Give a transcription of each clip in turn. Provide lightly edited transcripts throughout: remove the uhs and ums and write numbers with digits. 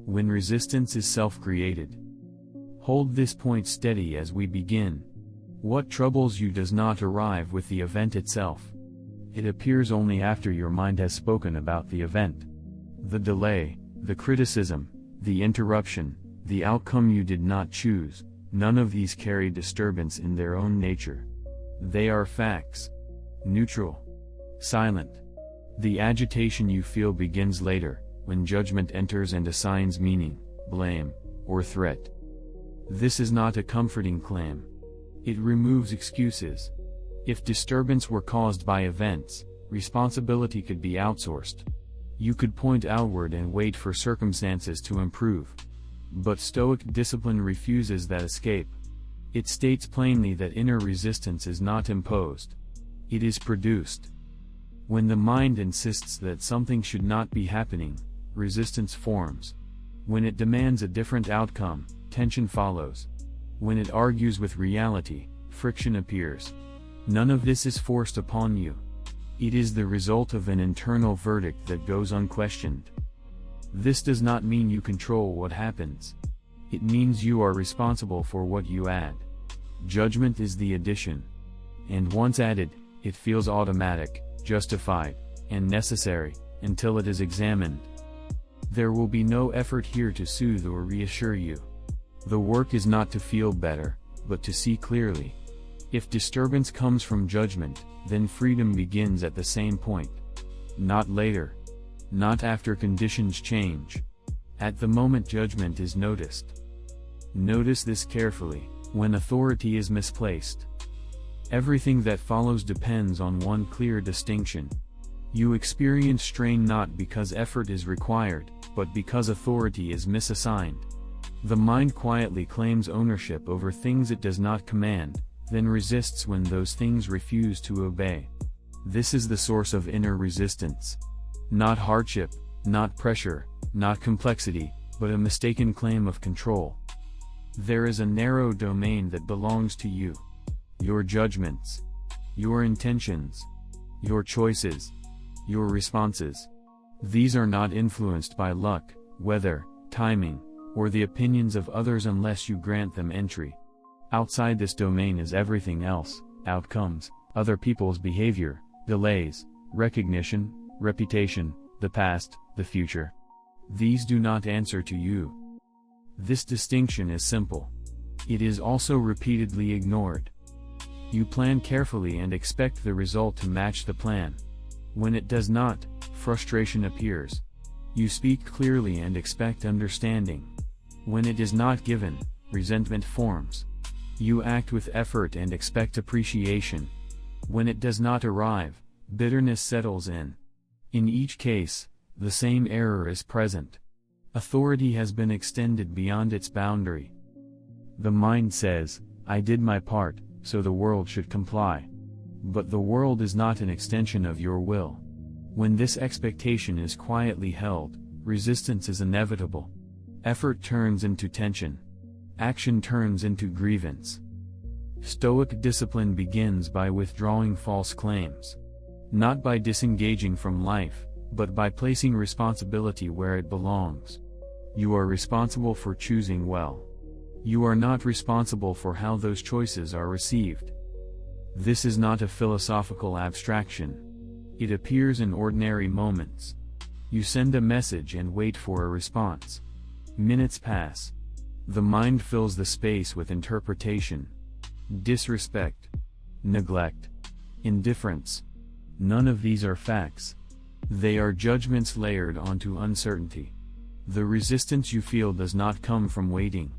when resistance is self-created. Hold this point steady as we begin. What troubles you does not arrive with the event itself. It appears only after your mind has spoken about the event. The delay, the criticism, the interruption, the outcome you did not choose, none of these carry disturbance in their own nature. They are facts. Neutral. Silent. The agitation you feel begins later, when judgment enters and assigns meaning, blame, or threat. This is not a comforting claim. It removes excuses. If disturbance were caused by events, responsibility could be outsourced. You could point outward and wait for circumstances to improve. But Stoic discipline refuses that escape. It states plainly that inner resistance is not imposed. It is produced. When the mind insists that something should not be happening, resistance forms. When it demands a different outcome, tension follows. When it argues with reality, friction appears. None of this is forced upon you. It is the result of an internal verdict that goes unquestioned. This does not mean you control what happens. It means you are responsible for what you add. Judgment is the addition. And once added, it feels automatic, justified, and necessary, until it is examined. There will be no effort here to soothe or reassure you. The work is not to feel better, but to see clearly. If disturbance comes from judgment, then freedom begins at the same point. Not later. Not after conditions change. At the moment judgment is noticed. Notice this carefully, when authority is misplaced. Everything that follows depends on one clear distinction. You experience strain not because effort is required, but because authority is misassigned. The mind quietly claims ownership over things it does not command, then resists when those things refuse to obey. This is the source of inner resistance. Not hardship, not pressure, not complexity, but a mistaken claim of control. There is a narrow domain that belongs to you. Your judgments. Your intentions. Your choices. Your responses. These are not influenced by luck, weather, timing, or the opinions of others unless you grant them entry. Outside this domain is everything else: outcomes, other people's behavior, delays, recognition, reputation, the past, the future. These do not answer to you. This distinction is simple. It is also repeatedly ignored. You plan carefully and expect the result to match the plan. When it does not, frustration appears. You speak clearly and expect understanding. When it is not given, resentment forms. You act with effort and expect appreciation. When it does not arrive, bitterness settles in. In each case, the same error is present. Authority has been extended beyond its boundary. The mind says, "I did my part, so the world should comply." But the world is not an extension of your will. When this expectation is quietly held, resistance is inevitable. Effort turns into tension. Action turns into grievance. Stoic discipline begins by withdrawing false claims. Not by disengaging from life, but by placing responsibility where it belongs. You are responsible for choosing well. You are not responsible for how those choices are received. This is not a philosophical abstraction. It appears in ordinary moments. You send a message and wait for a response. Minutes pass. The mind fills the space with interpretation. Disrespect. Neglect. Indifference. None of these are facts. They are judgments layered onto uncertainty. The resistance you feel does not come from waiting.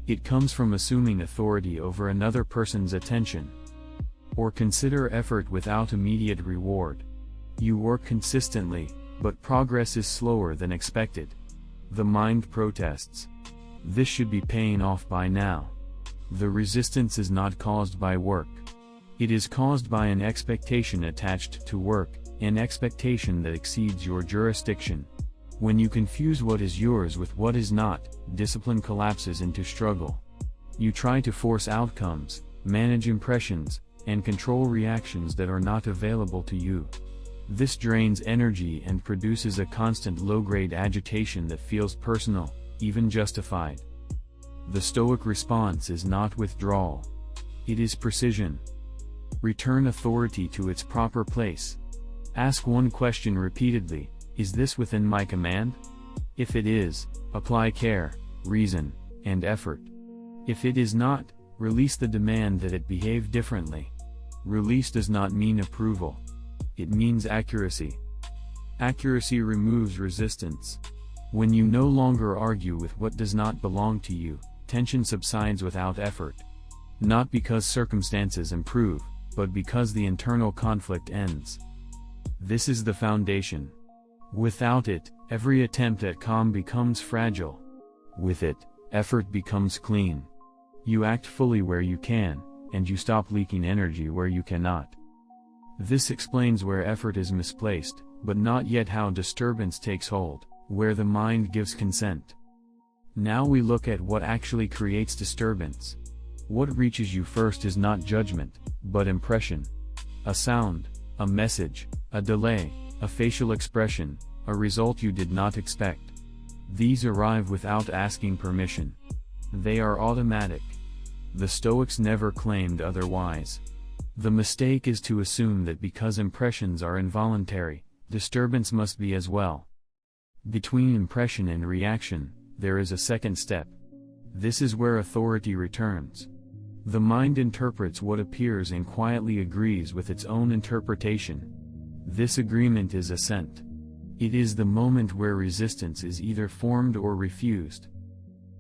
It comes from assuming authority over another person's attention. Or consider effort without immediate reward. You work consistently, but progress is slower than expected. The mind protests. This should be paying off by now. The resistance is not caused by work. It is caused by an expectation attached to work, an expectation that exceeds your jurisdiction. When you confuse what is yours with what is not, discipline collapses into struggle. You try to force outcomes, manage impressions, and control reactions that are not available to you. This drains energy and produces a constant low-grade agitation that feels personal, even justified. The Stoic response is not withdrawal. It is precision. Return authority to its proper place. Ask one question repeatedly: is this within my command? If it is, apply care, reason, and effort. If it is not, release the demand that it behave differently. Release does not mean approval. It means accuracy. Accuracy removes resistance. When you no longer argue with what does not belong to you, tension subsides without effort. Not because circumstances improve, but because the internal conflict ends. This is the foundation. Without it, every attempt at calm becomes fragile. With it, effort becomes clean. You act fully where you can, and you stop leaking energy where you cannot. This explains where effort is misplaced, but not yet how disturbance takes hold, where the mind gives consent. Now we look at what actually creates disturbance. What reaches you first is not judgment, but impression. A sound, a message, a delay, a facial expression, a result you did not expect. These arrive without asking permission. They are automatic. The Stoics never claimed otherwise. The mistake is to assume that because impressions are involuntary, disturbance must be as well. Between impression and reaction, there is a second step. This is where authority returns. The mind interprets what appears and quietly agrees with its own interpretation. This agreement is assent. It is the moment where resistance is either formed or refused.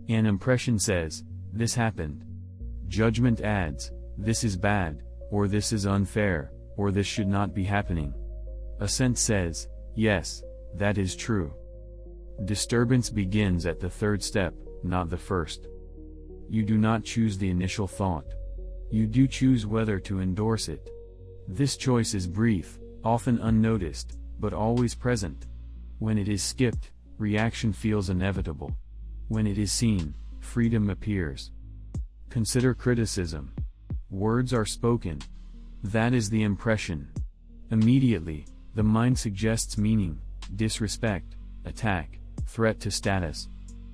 An impression says, "This happened." Judgment adds, "This is bad," or "This is unfair," or "This should not be happening." Assent says, "Yes, that is true." Disturbance begins at the third step, not the first. You do not choose the initial thought. You do choose whether to endorse it. This choice is brief, often unnoticed, but always present. When it is skipped, reaction feels inevitable. When it is seen, freedom appears. Consider criticism. Words are spoken. That is the impression. Immediately, the mind suggests meaning, disrespect, attack, threat to status.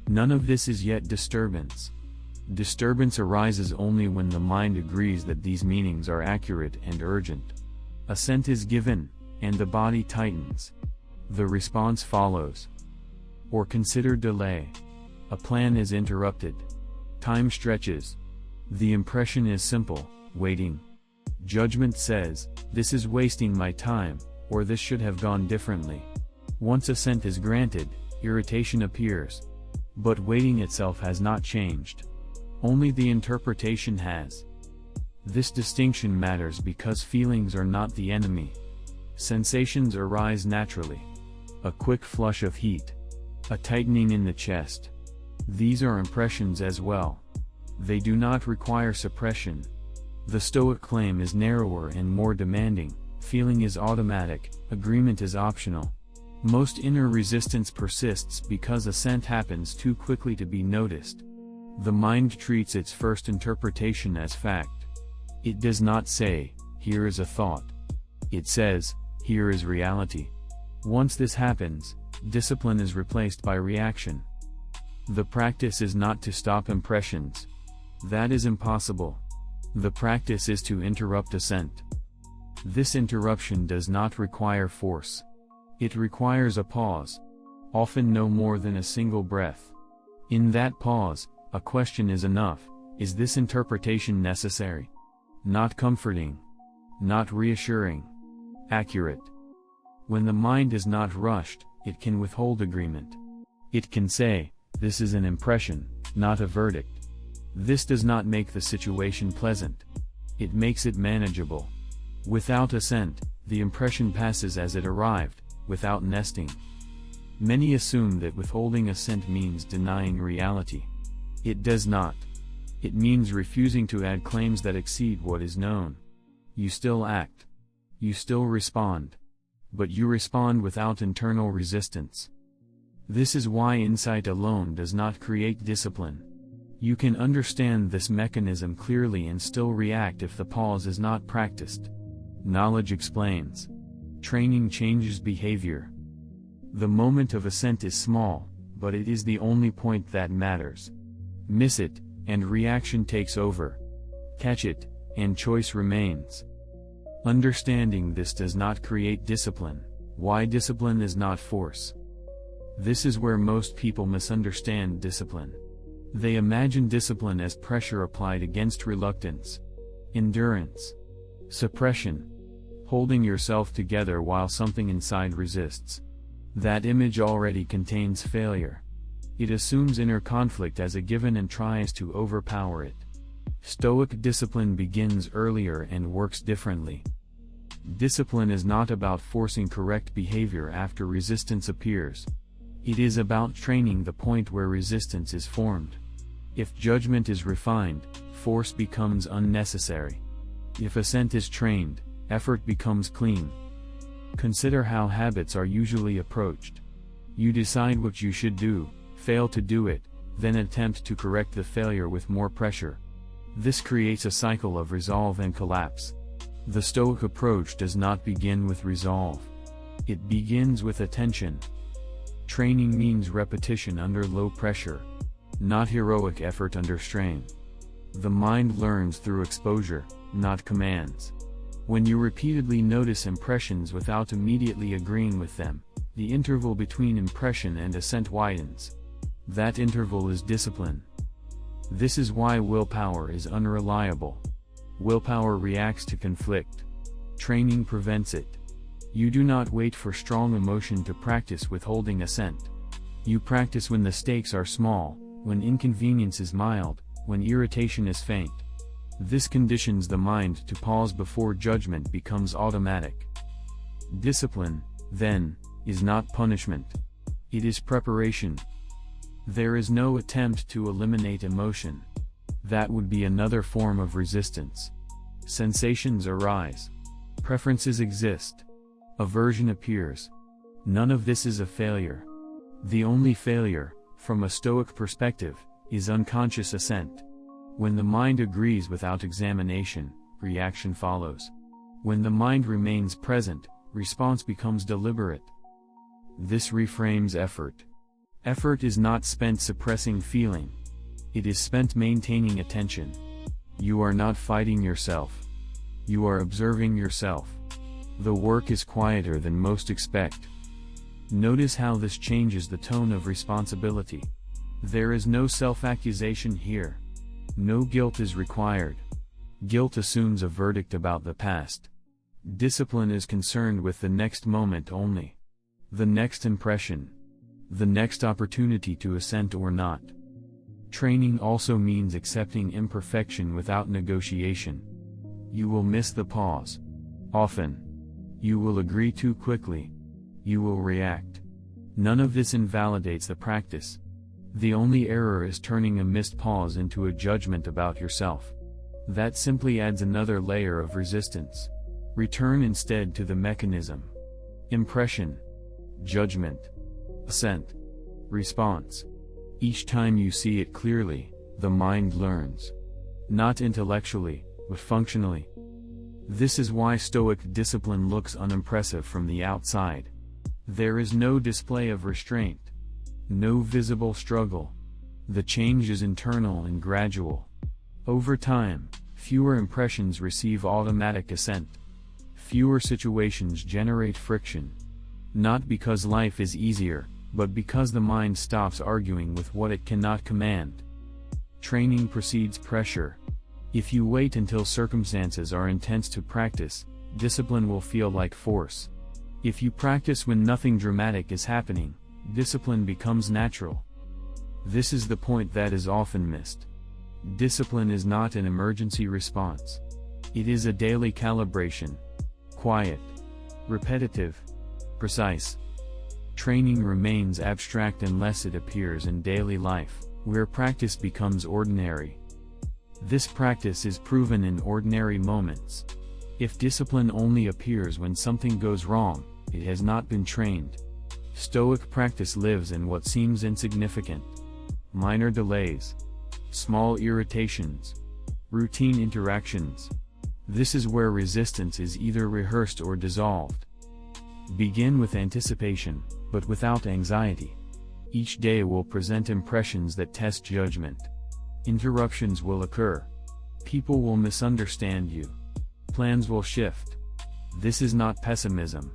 None of this is yet disturbance. Disturbance arises only when the mind agrees that these meanings are accurate and urgent. Assent is given, and the body tightens. The response follows. Or consider delay. A plan is interrupted. Time stretches. The impression is simple: waiting. Judgment says, "This is wasting my time," or "This should have gone differently." Once assent is granted, irritation appears. But waiting itself has not changed. Only the interpretation has. This distinction matters because feelings are not the enemy. Sensations arise naturally. A quick flush of heat. A tightening in the chest. These are impressions as well. They do not require suppression. The Stoic claim is narrower and more demanding. Feeling is automatic, agreement is optional. Most inner resistance persists because assent happens too quickly to be noticed. The mind treats its first interpretation as fact. It does not say, "Here is a thought." It says, "Here is reality." Once this happens, discipline is replaced by reaction. The practice is not to stop impressions. That is impossible. The practice is to interrupt assent. This interruption does not require force. It requires a pause. Often no more than a single breath. In that pause, a question is enough: is this interpretation necessary? Not comforting. Not reassuring. Accurate. When the mind is not rushed, it can withhold agreement. It can say, "This is an impression, not a verdict." This does not make the situation pleasant. It makes it manageable. Without assent, the impression passes as it arrived, without nesting. Many assume that withholding assent means denying reality. It does not. It means refusing to add claims that exceed what is known. You still act. You still respond. But you respond without internal resistance. This is why insight alone does not create discipline. You can understand this mechanism clearly and still react if the pause is not practiced. Knowledge explains. Training changes behavior. The moment of assent is small, but it is the only point that matters. Miss it, and reaction takes over. Catch it, and choice remains. Understanding this does not create discipline. Why discipline is not force. This is where most people misunderstand discipline. They imagine discipline as pressure applied against reluctance, endurance, suppression, holding yourself together while something inside resists. That image already contains failure. It assumes inner conflict as a given and tries to overpower it. Stoic discipline begins earlier and works differently. Discipline is not about forcing correct behavior after resistance appears. It is about training the point where resistance is formed. If judgment is refined, force becomes unnecessary. If assent is trained, effort becomes clean. Consider how habits are usually approached. You decide what you should do, fail to do it, then attempt to correct the failure with more pressure. This creates a cycle of resolve and collapse. The Stoic approach does not begin with resolve. It begins with attention. Training means repetition under low pressure, not heroic effort under strain. The mind learns through exposure, not commands. When you repeatedly notice impressions without immediately agreeing with them, the interval between impression and assent widens. That interval is discipline. This is why willpower is unreliable. Willpower reacts to conflict. Training prevents it. You do not wait for strong emotion to practice withholding assent. You practice when the stakes are small, when inconvenience is mild, when irritation is faint. This conditions the mind to pause before judgment becomes automatic. Discipline, then, is not punishment. It is preparation. There is no attempt to eliminate emotion. That would be another form of resistance. Sensations arise. Preferences exist. Aversion appears. None of this is a failure. The only failure, from a Stoic perspective, is unconscious assent. When the mind agrees without examination, reaction follows. When the mind remains present, response becomes deliberate. This reframes effort. Effort is not spent suppressing feeling. It is spent maintaining attention. You are not fighting yourself. You are observing yourself. The work is quieter than most expect. Notice how this changes the tone of responsibility. There is no self-accusation here. No guilt is required. Guilt assumes a verdict about the past. Discipline is concerned with the next moment only. The next impression. The next opportunity to assent or not. Training also means accepting imperfection without negotiation. You will miss the pause. Often. You will agree too quickly. You will react. None of this invalidates the practice. The only error is turning a missed pause into a judgment about yourself. That simply adds another layer of resistance. Return instead to the mechanism. Impression. Judgment. Assent. Response. Each time you see it clearly, the mind learns. Not intellectually, but functionally. This is why Stoic discipline looks unimpressive from the outside. There is no display of restraint. No visible struggle. The change is internal and gradual. Over time, fewer impressions receive automatic assent. Fewer situations generate friction. Not because life is easier, but because the mind stops arguing with what it cannot command. Training precedes pressure. If you wait until circumstances are intense to practice, discipline will feel like force. If you practice when nothing dramatic is happening, discipline becomes natural. This is the point that is often missed. Discipline is not an emergency response. It is a daily calibration. Quiet. Repetitive. Precise. Training remains abstract unless it appears in daily life, where practice becomes ordinary. This practice is proven in ordinary moments. If discipline only appears when something goes wrong, it has not been trained. Stoic practice lives in what seems insignificant. Minor delays. Small irritations. Routine interactions. This is where resistance is either rehearsed or dissolved. Begin with anticipation, but without anxiety. Each day will present impressions that test judgment. Interruptions will occur. People will misunderstand you. Plans will shift. This is not pessimism.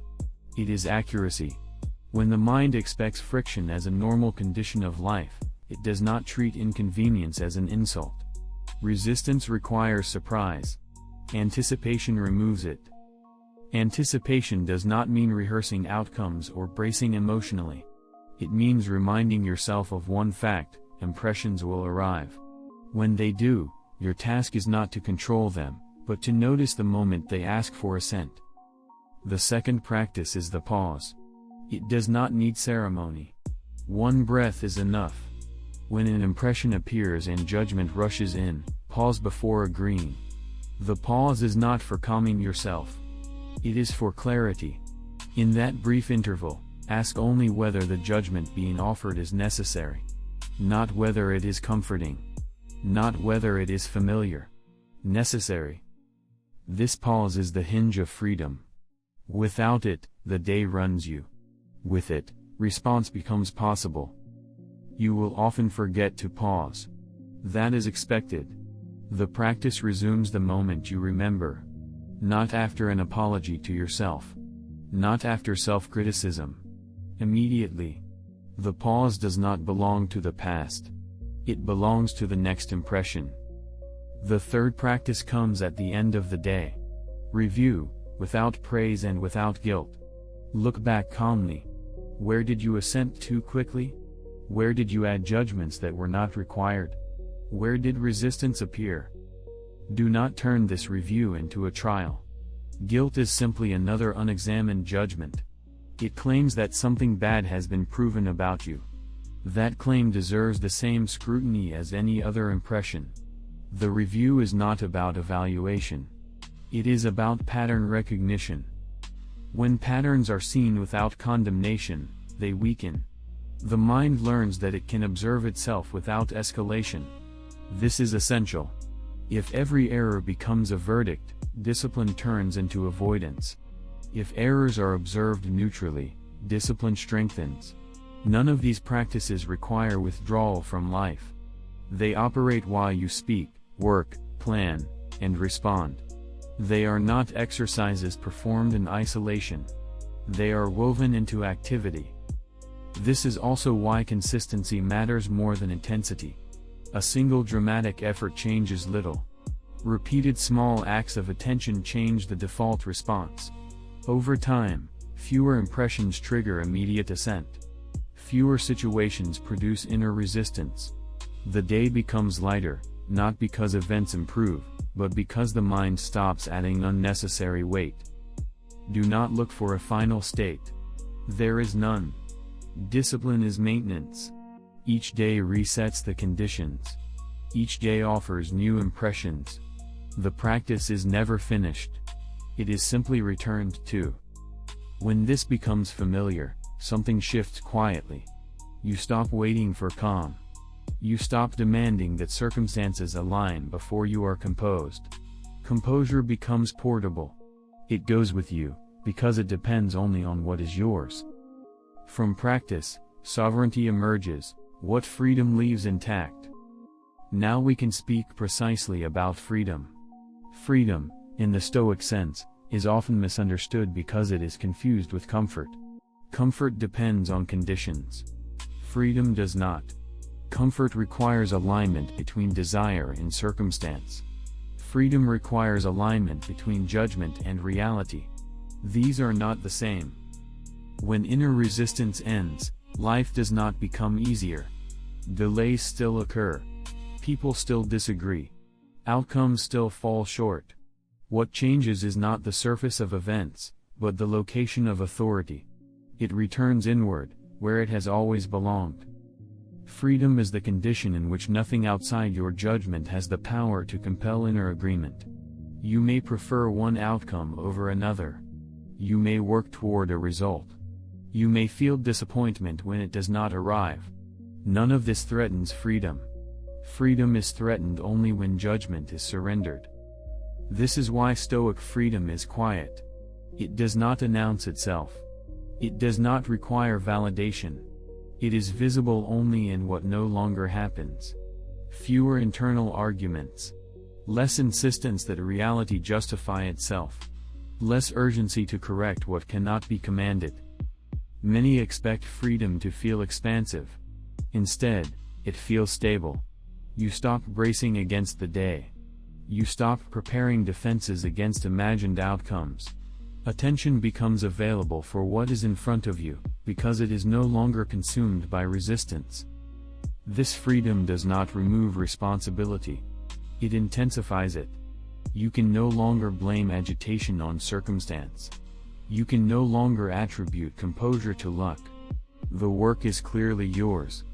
It is accuracy. When the mind expects friction as a normal condition of life, it does not treat inconvenience as an insult. Resistance requires surprise. Anticipation removes it. Anticipation does not mean rehearsing outcomes or bracing emotionally. It means reminding yourself of one fact: impressions will arrive. When they do, your task is not to control them, but to notice the moment they ask for assent. The second practice is the pause. It does not need ceremony. One breath is enough. When an impression appears and judgment rushes in, pause before agreeing. The pause is not for calming yourself. It is for clarity. In that brief interval, ask only whether the judgment being offered is necessary. Not whether it is comforting. Not whether it is familiar. Necessary. This pause is the hinge of freedom. Without it, the day runs you. With it, response becomes possible. You will often forget to pause. That is expected. The practice resumes the moment you remember. Not after an apology to yourself. Not after self-criticism. Immediately. The pause does not belong to the past. It belongs to the next impression. The third practice comes at the end of the day. Review, without praise and without guilt. Look back calmly. Where did you assent too quickly? Where did you add judgments that were not required? Where did resistance appear? Do not turn this review into a trial. Guilt is simply another unexamined judgment. It claims that something bad has been proven about you. That claim deserves the same scrutiny as any other impression. The review is not about evaluation. It is about pattern recognition. When patterns are seen without condemnation, they weaken. The mind learns that it can observe itself without escalation. This is essential. If every error becomes a verdict, discipline turns into avoidance. If errors are observed neutrally, discipline strengthens. None of these practices require withdrawal from life. They operate while you speak, work, plan, and respond. They are not exercises performed in isolation. They are woven into activity. This is also why consistency matters more than intensity. A single dramatic effort changes little. Repeated small acts of attention change the default response. Over time, fewer impressions trigger immediate assent. Fewer situations produce inner resistance. The day becomes lighter, not because events improve, but because the mind stops adding unnecessary weight. Do not look for a final state. There is none. Discipline is maintenance. Each day resets the conditions. Each day offers new impressions. The practice is never finished. It is simply returned to. When this becomes familiar, something shifts quietly. You stop waiting for calm. You stop demanding that circumstances align before you are composed. Composure becomes portable. It goes with you, because it depends only on what is yours. From practice, sovereignty emerges, what freedom leaves intact. Now we can speak precisely about freedom. Freedom, in the Stoic sense, is often misunderstood because it is confused with comfort. Comfort depends on conditions. Freedom does not. Comfort requires alignment between desire and circumstance. Freedom requires alignment between judgment and reality. These are not the same. When inner resistance ends, life does not become easier. Delays still occur. People still disagree. Outcomes still fall short. What changes is not the surface of events, but the location of authority. It returns inward, where it has always belonged. Freedom is the condition in which nothing outside your judgment has the power to compel inner agreement. You may prefer one outcome over another. You may work toward a result. You may feel disappointment when it does not arrive. None of this threatens freedom. Freedom is threatened only when judgment is surrendered. This is why Stoic freedom is quiet. It does not announce itself. It does not require validation. It is visible only in what no longer happens. Fewer internal arguments. Less insistence that reality justify itself. Less urgency to correct what cannot be commanded. Many expect freedom to feel expansive. Instead, it feels stable. You stop bracing against the day. You stop preparing defenses against imagined outcomes. Attention becomes available for what is in front of you, because it is no longer consumed by resistance. This freedom does not remove responsibility. It intensifies it. You can no longer blame agitation on circumstance. You can no longer attribute composure to luck. The work is clearly yours.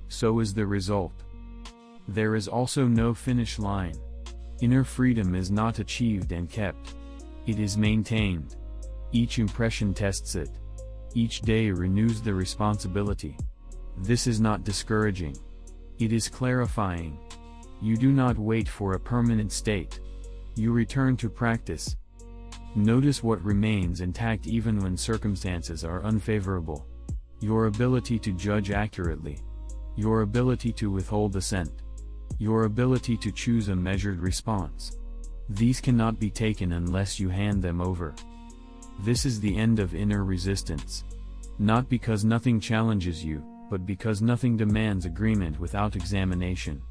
So is the result. There is also no finish line. Inner freedom is not achieved and kept. It is maintained. Each impression tests it. Each day renews the responsibility. This is not discouraging. It is clarifying. You do not wait for a permanent state. You return to practice. Notice what remains intact even when circumstances are unfavorable. Your ability to judge accurately. Your ability to withhold assent. Your ability to choose a measured response. These cannot be taken unless you hand them over. This is the end of inner resistance. Not because nothing challenges you, but because nothing demands agreement without examination.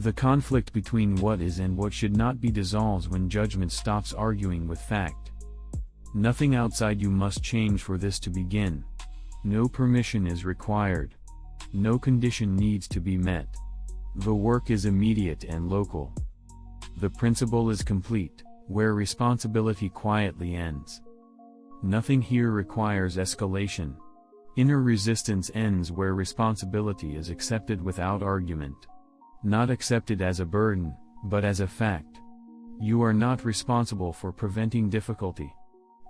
The conflict between what is and what should not be dissolves when judgment stops arguing with fact. Nothing outside you must change for this to begin. No permission is required. No condition needs to be met. The work is immediate and local. The principle is complete, where responsibility quietly ends. Nothing here requires escalation. Inner resistance ends where responsibility is accepted without argument. Not accepted as a burden, but as a fact. You are not responsible for preventing difficulty.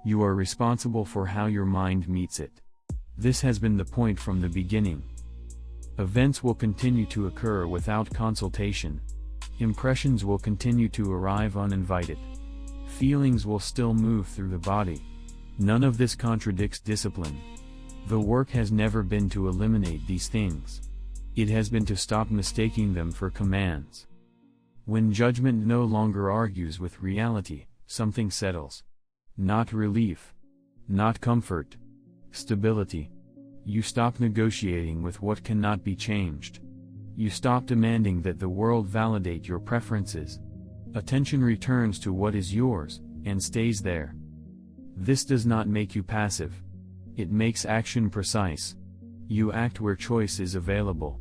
You are responsible for how your mind meets it. This has been the point from the beginning. Events will continue to occur without consultation. Impressions will continue to arrive uninvited. Feelings will still move through the body. None of this contradicts discipline. The work has never been to eliminate these things. It has been to stop mistaking them for commands. When judgment no longer argues with reality, something settles. Not relief. Not comfort. Stability. You stop negotiating with what cannot be changed. You stop demanding that the world validate your preferences. Attention returns to what is yours, and stays there. This does not make you passive. It makes action precise. You act where choice is available.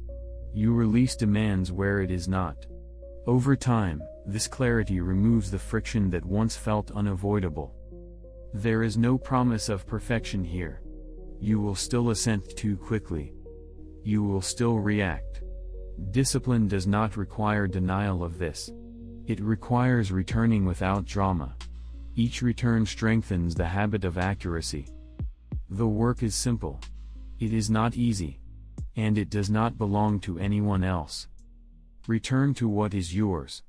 You release demands where it is not. Over time, this clarity removes the friction that once felt unavoidable. There is no promise of perfection here. You will still assent too quickly. You will still react. Discipline does not require denial of this. It requires returning without drama. Each return strengthens the habit of accuracy. The work is simple. It is not easy. And it does not belong to anyone else. Return to what is yours.